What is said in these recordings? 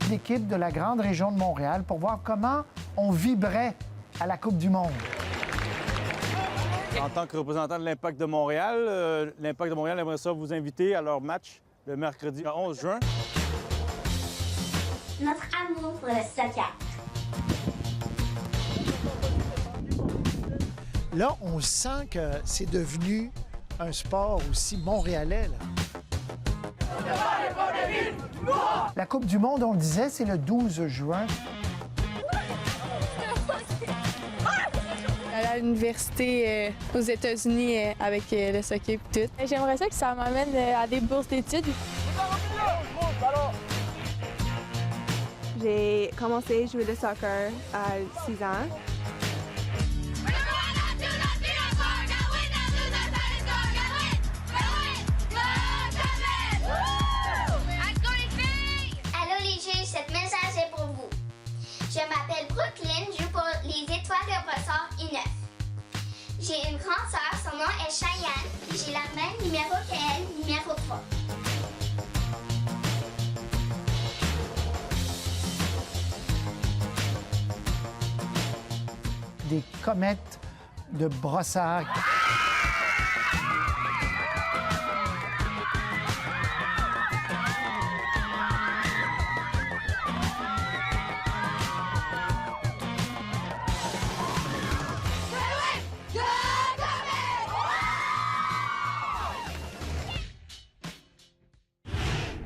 d'équipes de la grande région de Montréal pour voir comment on vibrait à la Coupe du monde. En tant que représentant de l'Impact de Montréal, l'Impact de Montréal aimerait ça vous inviter à leur match le mercredi 11 juin. Notre amour pour le soccer. Là, on sent que c'est devenu un sport aussi montréalais. Là. La Coupe du monde, on le disait, c'est le 12 juin. À l'université aux États-Unis avec le soccer et tout. J'aimerais ça que ça m'amène à des bourses d'études. J'ai commencé à jouer le soccer à 6 ans. Allô les juges, ce message est pour vous. Je m'appelle Brooklyn, je joue pour les Étoiles de Brossard I9. J'ai une grande sœur, son nom est Cheyenne, et j'ai la même numéro qu'elle, numéro 3. Des comètes de Brossard.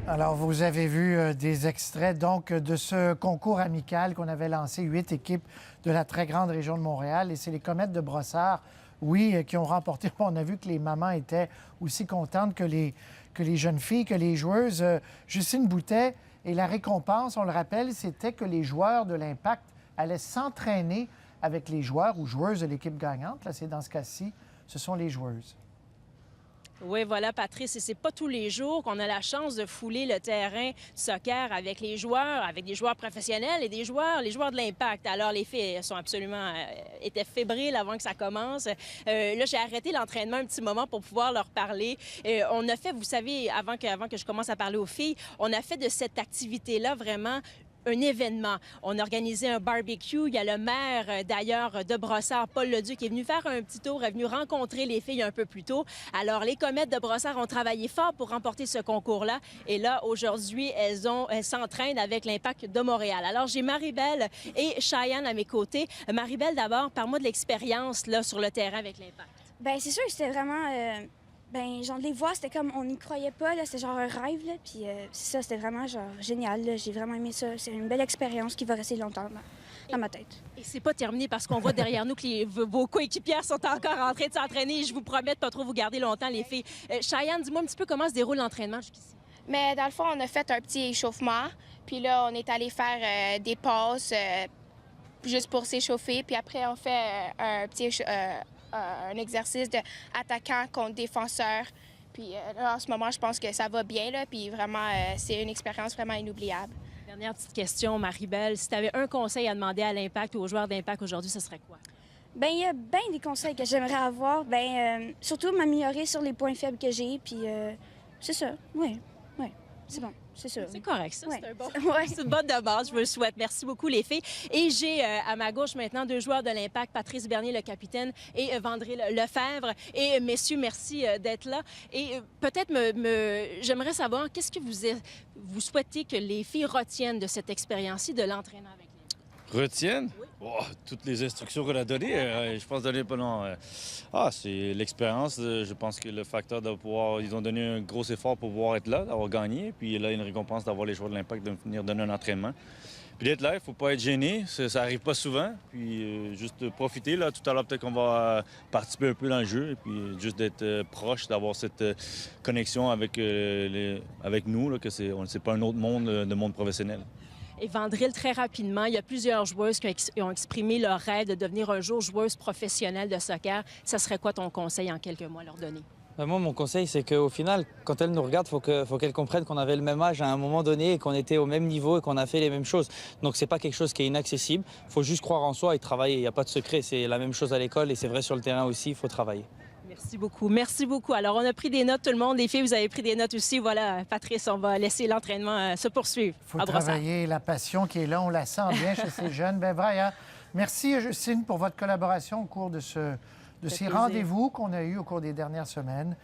Alors, vous avez vu des extraits donc de ce concours amical qu'on avait lancé, 8 équipes de la très grande région de Montréal. Et c'est les Comètes de Brossard, oui, qui ont remporté. On a vu que les mamans étaient aussi contentes que les jeunes filles, que les joueuses. Justine Boutet, et la récompense, on le rappelle, c'était que les joueurs de l'Impact allaient s'entraîner avec les joueurs ou joueuses de l'équipe gagnante. Là, c'est dans ce cas-ci, ce sont les joueuses. Oui, voilà, Patrice. Et c'est pas tous les jours qu'on a la chance de fouler le terrain de soccer avec les joueurs, avec des joueurs professionnels et les joueurs de l'Impact. Alors, les filles sont absolument étaient fébriles avant que ça commence. Là, j'ai arrêté l'entraînement un petit moment pour pouvoir leur parler. On a fait, vous savez, avant que je commence à parler aux filles, on a fait de cette activité-là vraiment un événement. On a organisé un barbecue. Il y a le maire, d'ailleurs, de Brossard, Paul Leduc, qui est venu faire un petit tour, est venu rencontrer les filles un peu plus tôt. Alors, les Comètes de Brossard ont travaillé fort pour remporter ce concours-là. Et là, aujourd'hui, elles s'entraînent avec l'Impact de Montréal. Alors, j'ai Marie-Belle et Cheyenne à mes côtés. Marie-Belle, d'abord, parle-moi de l'expérience là sur le terrain avec l'Impact. Bien, c'est sûr que c'était vraiment... genre, de les voir, c'était comme on n'y croyait pas, là. C'était genre un rêve, là. Puis c'est ça, c'était vraiment genre génial, là. J'ai vraiment aimé ça. C'est une belle expérience qui va rester longtemps dans ma tête. Et c'est pas terminé parce qu'on voit derrière nous que vos coéquipières sont encore en train de s'entraîner. Je vous promets de pas trop vous garder longtemps, les filles. Cheyenne, dis-moi un petit peu comment se déroule l'entraînement jusqu'ici. Mais dans le fond, on a fait un petit échauffement. Puis là, on est allé faire des passes juste pour s'échauffer. Puis après, on fait un exercice d'attaquant contre défenseur. Puis là, en ce moment, je pense que ça va bien. Là, puis vraiment, c'est une expérience vraiment inoubliable. Dernière petite question, Marie-Belle. Si tu avais un conseil à demander à l'Impact ou aux joueurs d'Impact aujourd'hui, ce serait quoi? Bien, il y a bien des conseils que j'aimerais avoir. Bien, surtout m'améliorer sur les points faibles que j'ai. Puis c'est ça. Oui, c'est bon. C'est sûr. C'est correct, ça. Ouais. C'est une bonne de base, je vous le souhaite. Merci beaucoup, les filles. Et j'ai à ma gauche maintenant 2 joueurs de l'Impact, Patrice Bernier, le capitaine, et Vandril Lefebvre. Et messieurs, merci d'être là. Et peut-être j'aimerais savoir, qu'est-ce que vous souhaitez que les filles retiennent de cette expérience-ci de l'entraînement avec l'Impact? Retiennent? Oui. Oh, toutes les instructions qu'on a données, je pense donner pendant... c'est l'expérience. Je pense que le facteur de pouvoir... Ils ont donné un gros effort pour pouvoir être là, d'avoir gagné. Puis là, une récompense d'avoir les joueurs de l'Impact de venir donner un entraînement. Puis d'être là, il ne faut pas être gêné. Ça n'arrive pas souvent. Puis juste profiter. Là, tout à l'heure, peut-être qu'on va participer un peu dans le jeu. Et puis juste d'être proche, d'avoir cette connexion avec nous, là, que c'est pas un autre monde, de monde professionnel. Et Vandril, très rapidement, il y a plusieurs joueuses qui ont exprimé leur rêve de devenir un jour joueuse professionnelle de soccer. Ça serait quoi ton conseil en quelques mois à leur donner? Moi, mon conseil, c'est qu'au final, quand elles nous regardent, faut qu'elles comprennent qu'on avait le même âge à un moment donné et qu'on était au même niveau et qu'on a fait les mêmes choses. Donc, c'est pas quelque chose qui est inaccessible. Il faut juste croire en soi et travailler. Il n'y a pas de secret. C'est la même chose à l'école et c'est vrai sur le terrain aussi. Il faut travailler. Merci beaucoup. Merci beaucoup. Alors, on a pris des notes, tout le monde. Les filles, vous avez pris des notes aussi. Voilà, Patrice, on va laisser l'entraînement se poursuivre. Il faut travailler la passion qui est là. On la sent bien chez ces jeunes. Ben, Brian, merci, Justine, pour votre collaboration au cours de ces rendez-vous qu'on a eus au cours des dernières semaines.